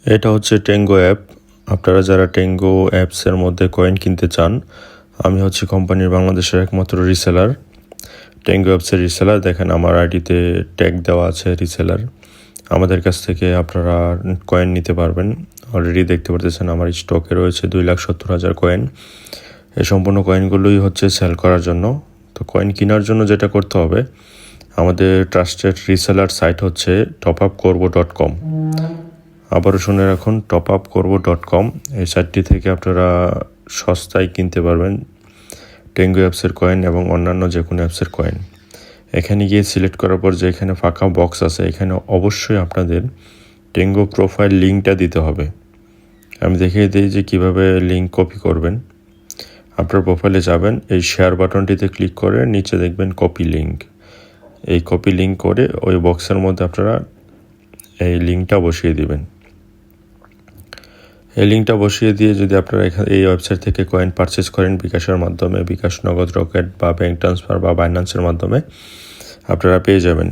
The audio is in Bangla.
এটা হচ্ছে টেঙ্গো অ্যাপ। আপনারা যারা টেঙ্গো অ্যাপসের মধ্যে কয়েন কিনতে চান, আমি হচ্ছে কোম্পানির বাংলাদেশের একমাত্র রিসেলার, টেঙ্গো অ্যাপসের রিসেলার। দেখেন আমার আইডিতে ট্যাগ দেওয়া আছে রিসেলার। আমাদের কাছ থেকে আপনারা কয়েন নিতে পারবেন। অলরেডি দেখতে পারতেছেন আমার স্টকে রয়েছে 2,70,000 কয়েন। এই সম্পূর্ণ কয়েনগুলোই হচ্ছে সেল করার জন্য। তো কয়েন কেনার জন্য যেটা করতে হবে, আমাদের ট্রাস্টেড রিসেলার সাইট হচ্ছে topupkorbo.com। আবারও শুনে রাখুন, topupkorbo.com। এই সাইটটি থেকে আপনারা সস্তায় কিনতে পারবেন টেঙ্গো অ্যাপসের কয়েন এবং অন্যান্য যে কোনো অ্যাপসের কয়েন। এখানে গিয়ে সিলেক্ট করার পর যে এখানে ফাঁকা বক্স আছে, এখানে অবশ্যই আপনাদের টেঙ্গো প্রোফাইল লিঙ্কটা দিতে হবে। আমি দেখিয়ে দিই যে কিভাবে লিঙ্ক কপি করবেন। আপনার প্রোফাইলে যাবেন, এই শেয়ার বাটনটিতে ক্লিক করে নিচে দেখবেন কপি লিঙ্ক। এই কপি লিঙ্ক করে ওই বক্সের মধ্যে আপনারা এই লিঙ্কটা বসিয়ে দিবেন। এই লিঙ্কটা বসিয়ে দিয়ে যদি আপনারা এই ওয়েবসাইট থেকে কয়েন পারচেস করেন বিকাশের মাধ্যমে, বিকাশ, নগদ, রকেট বা ব্যাঙ্ক ট্রান্সফার বা বাইন্যান্সের মাধ্যমে, আপনারা পেয়ে যাবেন।